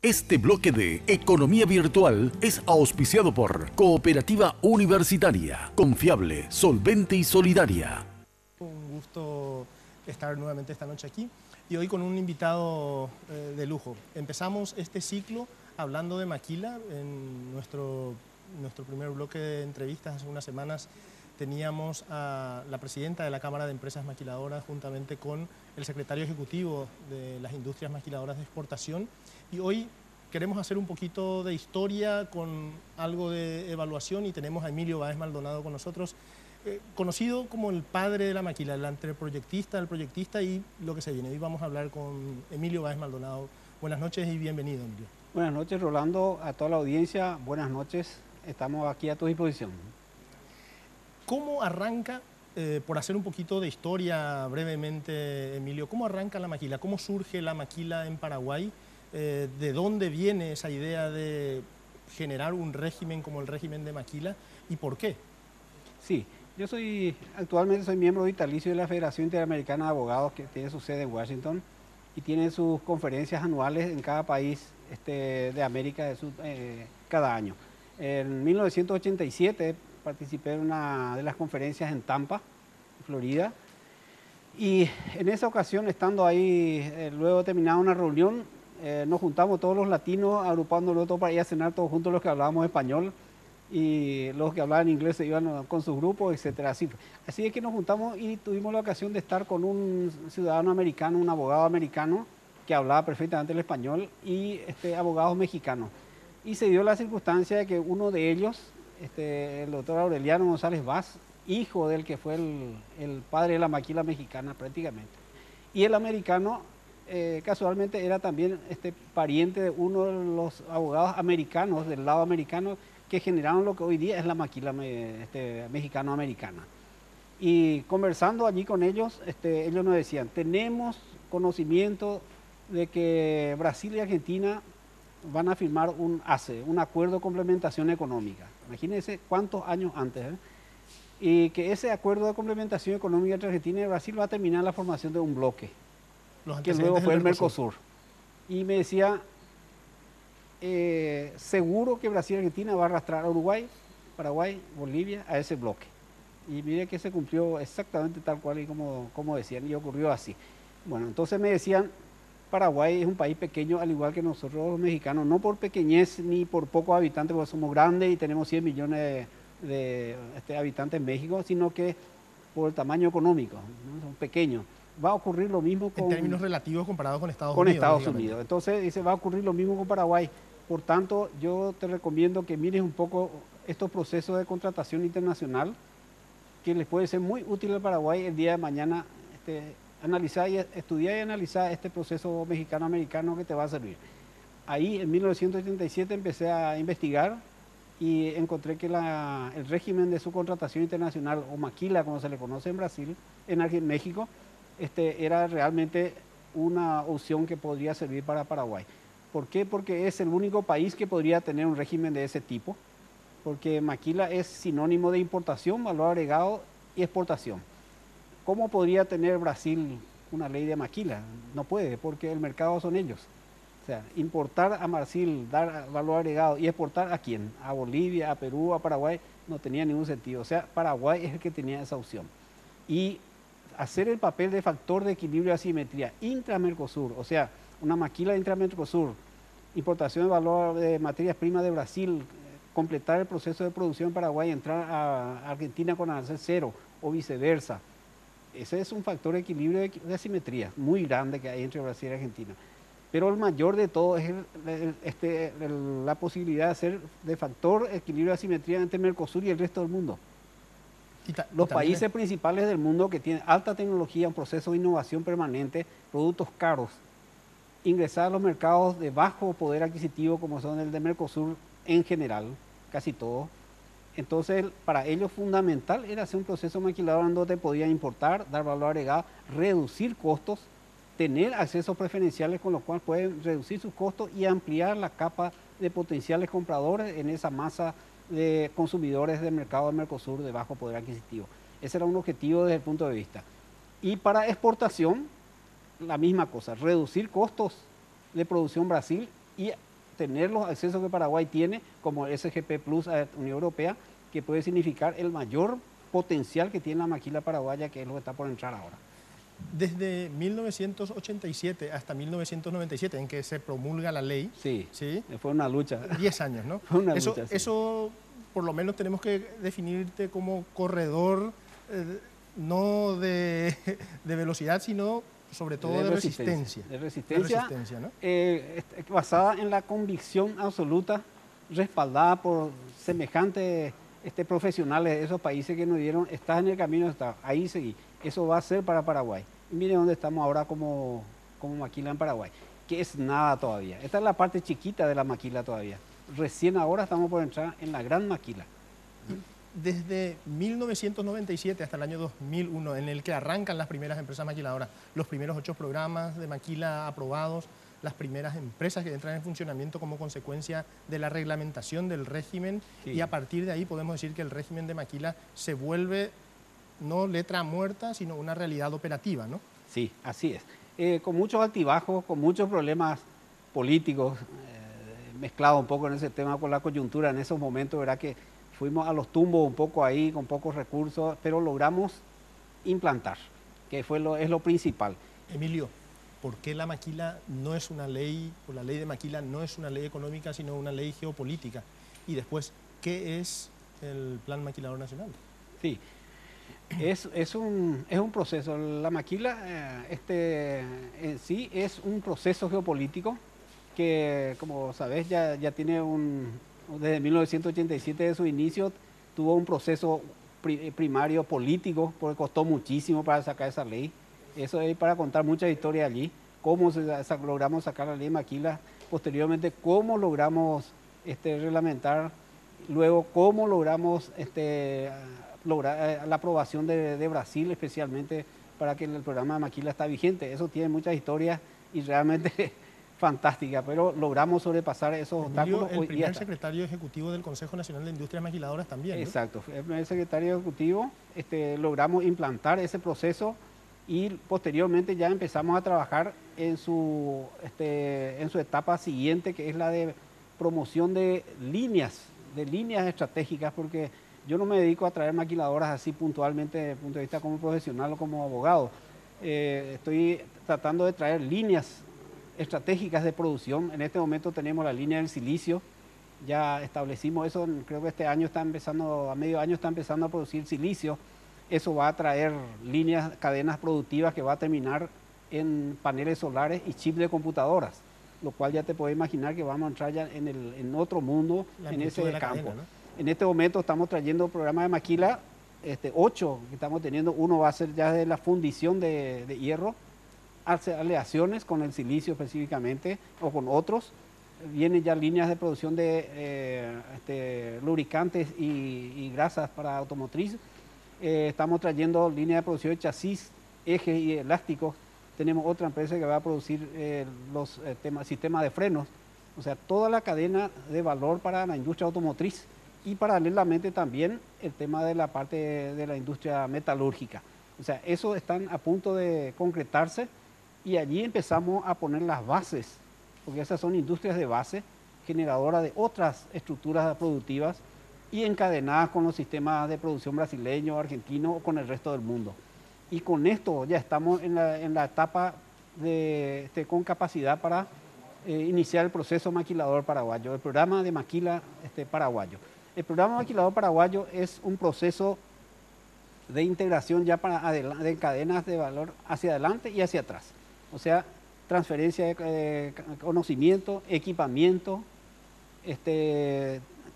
Este bloque de Economía Virtual es auspiciado por Cooperativa Universitaria, confiable, solvente y solidaria. Un gusto estar nuevamente esta noche aquí y hoy con un invitado de lujo. Empezamos este ciclo hablando de maquila. En nuestro primer bloque de entrevistas hace unas semanas teníamos a la presidenta de la Cámara de Empresas Maquiladoras juntamente con el secretario ejecutivo de las industrias maquiladoras de exportación, y hoy queremos hacer un poquito de historia con algo de evaluación y tenemos a Emilio Báez Maldonado con nosotros, conocido como el padre de la maquila, entre el proyectista y lo que se viene. Hoy vamos a hablar con Emilio Báez Maldonado. Buenas noches y bienvenido, Emilio. Buenas noches, Rolando, a toda la audiencia, buenas noches, estamos aquí a tu disposición. ¿Cómo arranca, por hacer un poquito de historia brevemente, Emilio, cómo arranca la maquila? ¿Cómo surge la maquila en Paraguay? ¿De dónde viene esa idea de generar un régimen como el régimen de maquila y por qué? Sí, yo actualmente soy miembro vitalicio de la Federación Interamericana de Abogados, que tiene su sede en Washington y tiene sus conferencias anuales en cada país de América cada año. En 1987 participé en una de las conferencias en Tampa, Florida, y en esa ocasión, estando ahí, luego de terminar una reunión, nos juntamos todos los latinos, agrupándonos todos para ir a cenar todos juntos los que hablábamos español, y los que hablaban inglés se iban con sus grupos, etc. Así es que nos juntamos y tuvimos la ocasión de estar con un ciudadano americano, un abogado americano que hablaba perfectamente el español, y abogados mexicanos. Y se dio la circunstancia de que uno de ellos, el doctor Aureliano González Vaz, hijo del que fue el padre de la maquila mexicana prácticamente, y el americano casualmente era también pariente de uno de los abogados americanos, del lado americano, que generaron lo que hoy día es la maquila mexicano-americana. Y conversando allí con ellos, ellos nos decían, tenemos conocimiento de que Brasil y Argentina van a firmar un ACE, un acuerdo de complementación económica. Imagínense cuántos años antes, y que ese acuerdo de complementación económica entre Argentina y Brasil va a terminar la formación de un bloque, que luego fue el Mercosur. Y me decía, seguro que Brasil y Argentina va a arrastrar a Uruguay, Paraguay, Bolivia a ese bloque. Y mire que se cumplió exactamente tal cual y como decían, y ocurrió así. Bueno, entonces me decían, Paraguay es un país pequeño, al igual que nosotros los mexicanos, no por pequeñez ni por pocos habitantes, porque somos grandes y tenemos 100 millones de habitantes en México, sino que por el tamaño económico, ¿no? Son pequeños. Va a ocurrir lo mismo con... En términos relativos comparados con Estados Unidos. Con Estados Unidos. Entonces dice, va a ocurrir lo mismo con Paraguay. Por tanto, yo te recomiendo que mires un poco estos procesos de contratación internacional, que les puede ser muy útil al Paraguay el día de mañana, estudiar y analizar este proceso mexicano-americano que te va a servir. Ahí, en 1987, empecé a investigar y encontré que el régimen de subcontratación internacional, o maquila, como se le conoce en Brasil, en México, era realmente una opción que podría servir para Paraguay. ¿Por qué? Porque es el único país que podría tener un régimen de ese tipo, porque maquila es sinónimo de importación, valor agregado y exportación. ¿Cómo podría tener Brasil una ley de maquila? No puede, porque el mercado son ellos. O sea, importar a Brasil, dar valor agregado y exportar ¿a quién? A Bolivia, a Perú, a Paraguay, no tenía ningún sentido. O sea, Paraguay es el que tenía esa opción. Y hacer el papel de factor de equilibrio y asimetría intra-Mercosur, o sea, una maquila intra-Mercosur, importación de valor de materias primas de Brasil, completar el proceso de producción en Paraguay, entrar a Argentina con arancel cero o viceversa. Ese es un factor de equilibrio de asimetría muy grande que hay entre Brasil y Argentina. Pero el mayor de todo es la posibilidad de ser de factor de equilibrio de asimetría entre Mercosur y el resto del mundo. Los países principales del mundo que tienen alta tecnología, un proceso de innovación permanente, productos caros, ingresar a los mercados de bajo poder adquisitivo como son el de Mercosur en general, casi todos. Entonces, para ellos fundamental era hacer un proceso maquilador donde podían importar, dar valor agregado, reducir costos, tener accesos preferenciales con los cuales pueden reducir sus costos y ampliar la capa de potenciales compradores en esa masa de consumidores del mercado del Mercosur de bajo poder adquisitivo. Ese era un objetivo desde el punto de vista. Y para exportación, la misma cosa, reducir costos de producción Brasil y tener los accesos que Paraguay tiene, como SGP Plus a la Unión Europea, que puede significar el mayor potencial que tiene la maquila paraguaya, que es lo que está por entrar ahora. Desde 1987 hasta 1997, en que se promulga la ley. Sí, ¿sí? Fue una lucha. 10 años, ¿no? Fue una lucha, sí. Eso, por lo menos, tenemos que definirte como corredor, no de velocidad, sino sobre todo de resistencia. De resistencia, ¿no? Basada en la convicción absoluta, respaldada por semejantes profesionales de esos países que nos dieron, estás en el camino, ahí seguí. Eso va a ser para Paraguay. Y miren dónde estamos ahora como maquila en Paraguay, que es nada todavía. Esta es la parte chiquita de la maquila todavía. Recién ahora estamos por entrar en la gran maquila. Desde 1997 hasta el año 2001, en el que arrancan las primeras empresas maquiladoras, los primeros 8 programas de maquila aprobados, las primeras empresas que entran en funcionamiento como consecuencia de la reglamentación del régimen, sí. Y a partir de ahí podemos decir que el régimen de maquila se vuelve no letra muerta, sino una realidad operativa, ¿no? Sí, así es. Con muchos altibajos, con muchos problemas políticos, mezclado un poco en ese tema con la coyuntura en esos momentos, ¿verdad? Que fuimos a los tumbos un poco ahí, con pocos recursos, pero logramos implantar, que es lo principal. Emilio, ¿por qué la maquila no es una ley, o la ley de maquila no es una ley económica, sino una ley geopolítica? Y después, ¿qué es el Plan Maquilador Nacional? Sí, es un proceso. La maquila en sí es un proceso geopolítico que, como sabes, ya tiene desde 1987 de su inicio, tuvo un proceso primario político, porque costó muchísimo para sacar esa ley. Eso es para contar mucha historia allí, cómo logramos sacar la ley de maquila, posteriormente cómo logramos reglamentar, luego cómo logramos lograr la aprobación de Brasil, especialmente para que el programa de maquila está vigente. Eso tiene muchas historias y realmente fantástica, pero logramos sobrepasar esos obstáculos. El primer secretario ejecutivo del Consejo Nacional de Industrias Maquiladoras también, ¿no? Exacto, el primer secretario ejecutivo, logramos implantar ese proceso y posteriormente ya empezamos a trabajar en su etapa siguiente, que es la de promoción de líneas estratégicas, porque yo no me dedico a traer maquiladoras así puntualmente desde el punto de vista como profesional o como abogado. Estoy tratando de traer líneas estratégicas de producción. En este momento tenemos la línea del silicio, ya establecimos eso, creo que este año a medio año está empezando a producir silicio. Eso va a traer cadenas productivas que va a terminar en paneles solares y chips de computadoras, lo cual ya te puedes imaginar que vamos a entrar ya en otro mundo, en ese campo. Cadena, ¿no? En este momento estamos trayendo programas de maquila, 8 que estamos teniendo. Uno va a ser ya de la fundición de hierro, aleaciones con el silicio específicamente o con otros. Vienen ya líneas de producción de lubricantes y grasas para automotriz. Estamos trayendo líneas de producción de chasis, ejes y elásticos. Tenemos otra empresa que va a producir los sistemas de frenos. O sea, toda la cadena de valor para la industria automotriz y paralelamente también el tema de la parte de la industria metalúrgica. O sea, eso están a punto de concretarse y allí empezamos a poner las bases, porque esas son industrias de base, generadoras de otras estructuras productivas y encadenadas con los sistemas de producción brasileño, argentino o con el resto del mundo. Y con esto ya estamos en la etapa con capacidad para iniciar el proceso maquilador paraguayo, el programa de maquila paraguayo. El programa maquilador paraguayo es un proceso de integración ya de cadenas de valor hacia adelante y hacia atrás. O sea, transferencia de conocimiento, equipamiento.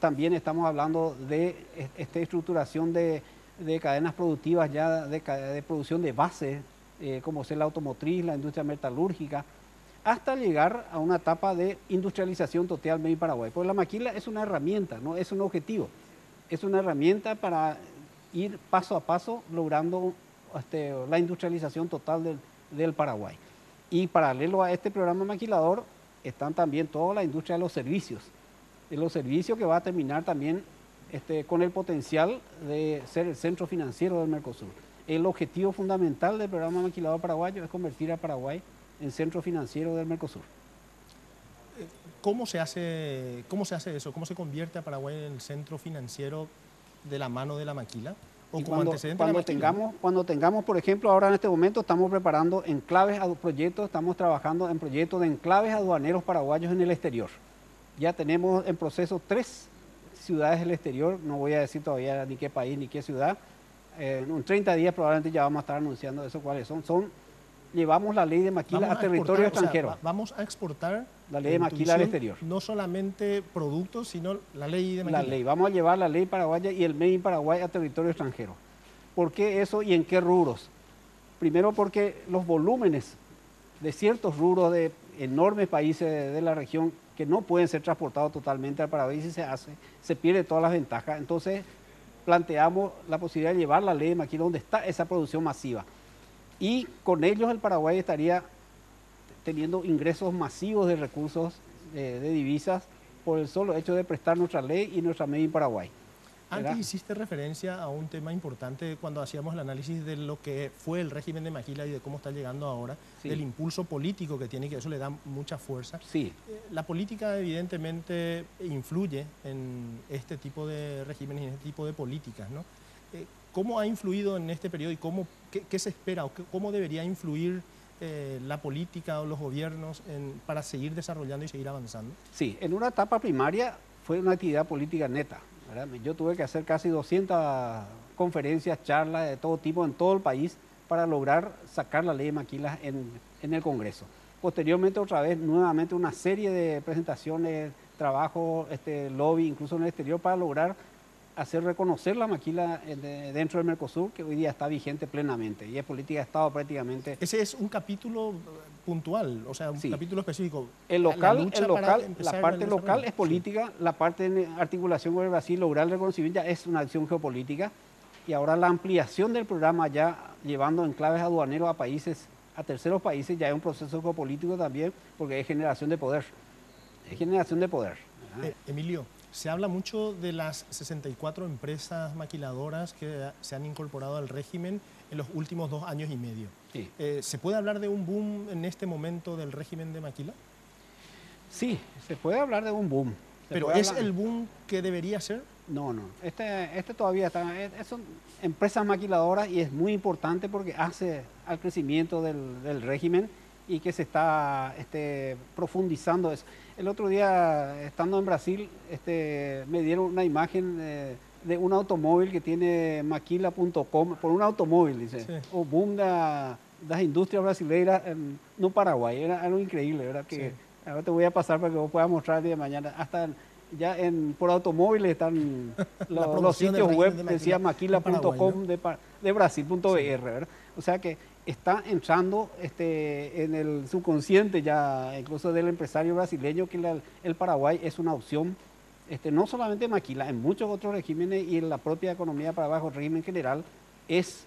También estamos hablando de estructuración de cadenas productivas ya de producción de base, como es la automotriz, la industria metalúrgica, hasta llegar a una etapa de industrialización total Made in Paraguay. Porque la maquila es una herramienta, no es un objetivo. Es una herramienta para ir paso a paso logrando la industrialización total del Paraguay. Y paralelo a este programa maquilador están también toda la industria de los servicios que va a terminar también con el potencial de ser el centro financiero del Mercosur. El objetivo fundamental del programa maquilador paraguayo es convertir a Paraguay en centro financiero del Mercosur. ¿Cómo se hace eso? ¿Cómo se convierte a Paraguay en el centro financiero de la mano de la maquila? O Y como antecedente de la maquila. cuando tengamos, por ejemplo, ahora en este momento estamos preparando enclaves, proyectos, estamos trabajando en proyectos de enclaves aduaneros paraguayos en el exterior. Ya tenemos en proceso 3 ciudades del exterior, no voy a decir todavía ni qué país ni qué ciudad. En 30 días probablemente ya vamos a estar anunciando eso cuáles son. Llevamos la ley de maquila a territorio extranjero. Vamos a exportar la ley de maquila al exterior. No solamente productos, sino la ley de maquila. La ley, vamos a llevar la ley paraguaya y el Made in Paraguay a territorio extranjero. ¿Por qué eso y en qué rubros? Primero porque los volúmenes de ciertos rubros de enormes países de la región que no pueden ser transportados totalmente al Paraguay, si se hace, se pierde todas las ventajas. Entonces planteamos la posibilidad de llevar la ley de maquila donde está esa producción masiva. Y con ellos el Paraguay estaría teniendo ingresos masivos de recursos de divisas por el solo hecho de prestar nuestra ley y nuestra Made in Paraguay. Antes hiciste referencia a un tema importante cuando hacíamos el análisis de lo que fue el régimen de maquila y de cómo está llegando ahora, sí, del impulso político que tiene, que eso le da mucha fuerza. Sí. La política evidentemente influye en este tipo de regímenes y en este tipo de políticas, ¿no? ¿Cómo ha influido en este periodo y qué se espera o cómo debería influir la política o los gobiernos para seguir desarrollando y seguir avanzando? Sí, en una etapa primaria fue una actividad política neta, ¿verdad? Yo tuve que hacer casi 200 conferencias, charlas de todo tipo en todo el país para lograr sacar la ley de maquilas en el Congreso. Posteriormente, otra vez, nuevamente una serie de presentaciones, trabajo, lobby, incluso en el exterior, para lograr hacer reconocer la maquila dentro del Mercosur, que hoy día está vigente plenamente y es política de Estado prácticamente. Ese es un capítulo puntual, o sea, un capítulo específico. La parte local es política, sí, la parte de articulación con el Brasil, lograr el reconocimiento ya es una acción geopolítica, y ahora la ampliación del programa ya llevando enclaves aduaneros a terceros países ya es un proceso geopolítico también, porque es generación de poder. Es generación de poder. Emilio, se habla mucho de las 64 empresas maquiladoras que se han incorporado al régimen en los últimos 2 años y medio. Sí. ¿Se puede hablar de un boom en este momento del régimen de maquila? Sí, se puede hablar de un boom. ¿Pero es el boom que debería ser? No. Este todavía está. Son empresas maquiladoras y es muy importante porque hace al crecimiento del régimen y que se está profundizando eso. El otro día, estando en Brasil, me dieron una imagen de un automóvil que tiene maquila.com, por un automóvil, dice, sí, o boom de las industrias brasileiras en no Paraguay. Era algo increíble, ¿verdad? Que, sí, ahora te voy a pasar para que vos puedas mostrar el día de mañana. Hasta ya por automóviles están los sitios web, decía maquila.com de Brasil.br, sí, ¿verdad? O sea que está entrando en el subconsciente ya, incluso del empresario brasileño, que el Paraguay es una opción, no solamente maquila, en muchos otros regímenes y en la propia economía para abajo, el régimen general, es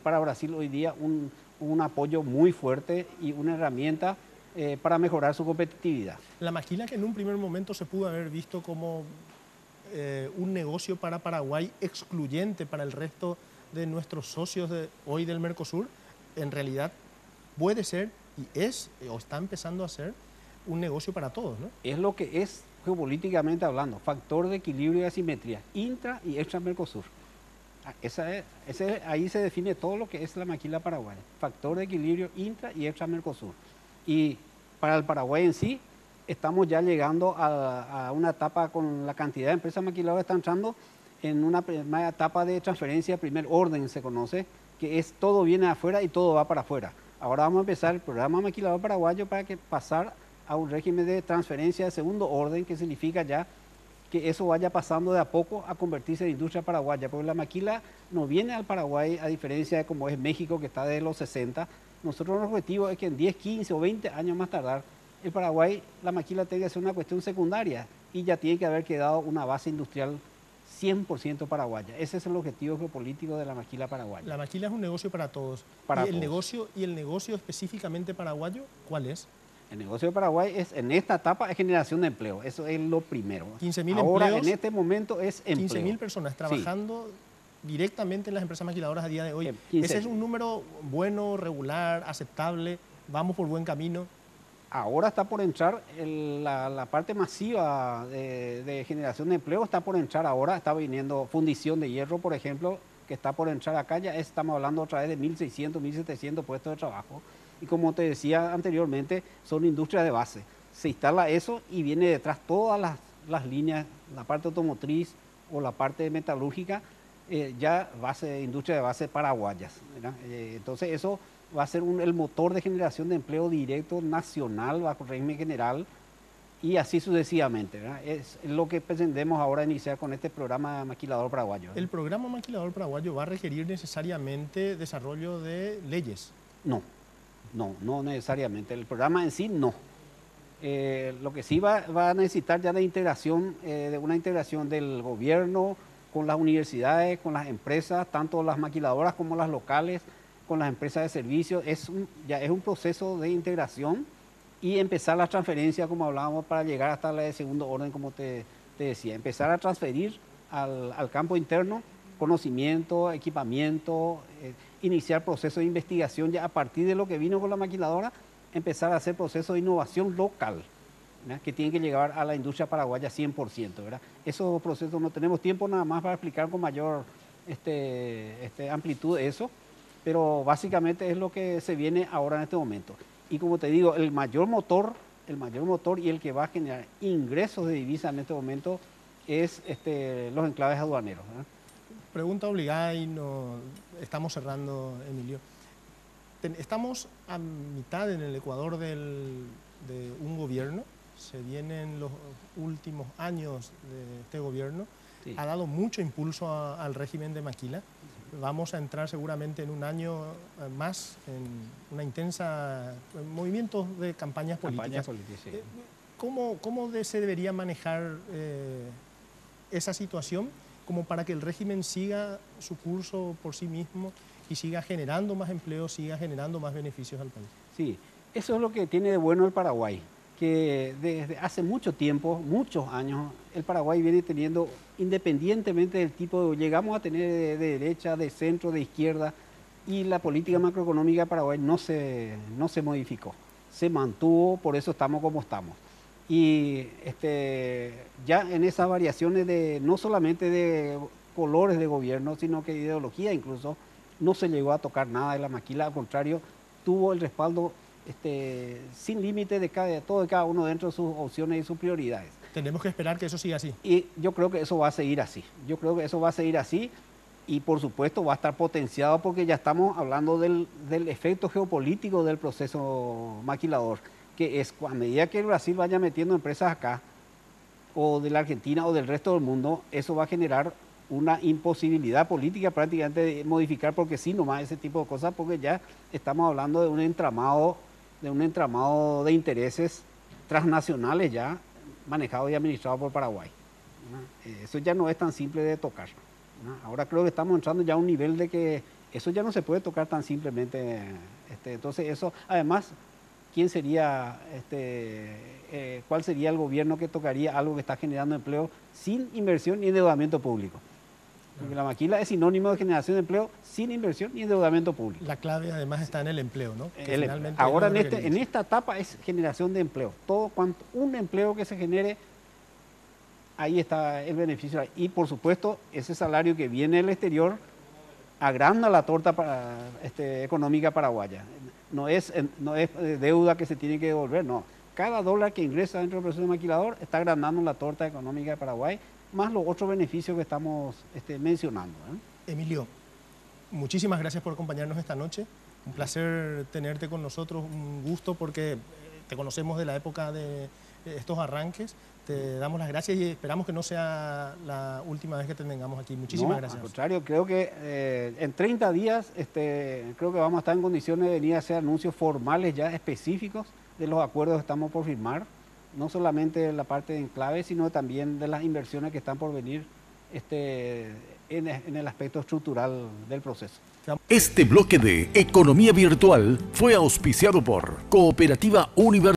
para Brasil hoy día un apoyo muy fuerte y una herramienta para mejorar su competitividad. La maquila, que en un primer momento se pudo haber visto como un negocio para Paraguay excluyente para el resto de nuestros socios hoy del Mercosur, en realidad puede ser y es o está empezando a ser un negocio para todos, ¿no? Es lo que es geopolíticamente hablando, factor de equilibrio y asimetría, intra y extra Mercosur. Ahí se define todo lo que es la maquila paraguaya, factor de equilibrio intra y extra Mercosur. Y para el Paraguay en sí, estamos ya llegando a una etapa con la cantidad de empresas maquiladoras que están entrando en una primera etapa de transferencia de primer orden, se conoce, que es todo viene de afuera y todo va para afuera. Ahora vamos a empezar el programa maquilador paraguayo para pasar a un régimen de transferencia de segundo orden, que significa ya que eso vaya pasando de a poco a convertirse en industria paraguaya, porque la maquila no viene al Paraguay a diferencia de como es México, que está desde los 60. Nosotros nuestro objetivo es que en 10, 15 o 20 años más tardar, el Paraguay, la maquila tenga que ser una cuestión secundaria y ya tiene que haber quedado una base industrial 100% paraguaya. Ese es el objetivo geopolítico de la maquila paraguaya. La maquila es un negocio para todos. ¿Y el negocio específicamente paraguayo, cuál es? El negocio de Paraguay es, en esta etapa, es generación de empleo. Eso es lo primero. 15.000 ahora, empleos. En este momento es empleo. 15.000 personas trabajando, sí, directamente en las empresas maquiladoras a día de hoy. 15. ¿Ese es un número bueno, regular, aceptable? ¿Vamos por buen camino? Ahora está por entrar la parte masiva de generación de empleo, está por entrar ahora, está viniendo fundición de hierro, por ejemplo, que está por entrar acá, ya estamos hablando otra vez de 1.600, 1.700 puestos de trabajo. Y como te decía anteriormente, son industrias de base. Se instala eso y viene detrás todas las líneas, la parte automotriz o la parte metalúrgica, ya industria de base paraguayas, ¿verdad? Entonces eso va a ser el motor de generación de empleo directo nacional bajo régimen general y así sucesivamente, ¿verdad? Es lo que pretendemos ahora iniciar con este programa Maquilador Paraguayo, ¿verdad? ¿El programa Maquilador Paraguayo va a requerir necesariamente desarrollo de leyes? No necesariamente. El programa en sí no. Lo que sí va a necesitar ya de integración, de una integración del gobierno con las universidades, con las empresas, tanto las maquiladoras como las locales, con las empresas de servicios. Ya es un proceso de integración y empezar la transferencia, como hablábamos, para llegar hasta la de segundo orden, como te decía. Empezar a transferir al campo interno conocimiento, equipamiento, iniciar procesos de investigación ya a partir de lo que vino con la maquiladora, empezar a hacer procesos de innovación local, ¿verdad? Que tienen que llegar a la industria paraguaya 100%, ¿verdad? Esos procesos no tenemos tiempo nada más para explicar con mayor amplitud eso, pero básicamente es lo que se viene ahora en este momento. Y como te digo, el mayor motor y el que va a generar ingresos de divisa en este momento es los enclaves aduaneros, ¿verdad? Pregunta obligada y estamos cerrando, Emilio. Estamos a mitad en el Ecuador de un gobierno, se vienen los últimos años de este gobierno, sí. Ha dado mucho impulso al régimen de Maquila. Vamos a entrar seguramente en un año más en una intensa movimientos de campañas políticas. Sí. ¿Cómo se debería manejar esa situación como para que el régimen siga su curso por sí mismo y siga generando más empleo, siga generando más beneficios al país? Sí, eso es lo que tiene de bueno el Paraguay, que desde hace mucho tiempo, muchos años, el Paraguay viene teniendo, independientemente del tipo llegamos a tener de derecha, de centro, de izquierda, y la política macroeconómica de Paraguay no se modificó, se mantuvo, por eso estamos como estamos. Y ya en esas variaciones no solamente de colores de gobierno, sino que de ideología incluso, no se llegó a tocar nada de la maquila, al contrario, tuvo el respaldo sin límite de cada uno dentro de sus opciones y sus prioridades. Tenemos que esperar que eso siga así. Y yo creo que eso va a seguir así. Y por supuesto va a estar potenciado porque ya estamos hablando del efecto geopolítico del proceso maquilador, que es a medida que el Brasil vaya metiendo empresas acá, o de la Argentina o del resto del mundo, eso va a generar una imposibilidad política prácticamente de modificar, porque sí nomás ese tipo de cosas, porque ya estamos hablando de un entramado de intereses transnacionales ya manejado y administrado por Paraguay, ¿no? Eso ya no es tan simple de tocar, ¿no? Ahora creo que estamos entrando ya a un nivel de que eso ya no se puede tocar tan simplemente. Entonces eso, además, ¿quién sería, cuál sería el gobierno que tocaría algo que está generando empleo sin inversión ni endeudamiento público? Porque la maquila es sinónimo de generación de empleo sin inversión ni endeudamiento público. La clave además está en el empleo, ¿no? Ahora en esta etapa es generación de empleo. Un empleo que se genere, ahí está el beneficio. Y por supuesto, ese salario que viene del exterior agranda la torta económica paraguaya. No es deuda que se tiene que devolver, no. Cada dólar que ingresa dentro del proceso maquilador está agrandando la torta económica de Paraguay, más los otros beneficios que estamos mencionando, ¿eh? Emilio, muchísimas gracias por acompañarnos esta noche. Un placer tenerte con nosotros, un gusto porque te conocemos de la época de estos arranques. Te damos las gracias y esperamos que no sea la última vez que te tengamos aquí. Muchísimas gracias. Al contrario, creo que en 30 días creo que vamos a estar en condiciones de venir a hacer anuncios formales ya específicos de los acuerdos que estamos por firmar, no solamente la parte de enclave, sino también de las inversiones que están por venir en el aspecto estructural del proceso. Este bloque de Economía Virtual fue auspiciado por Cooperativa Universitaria.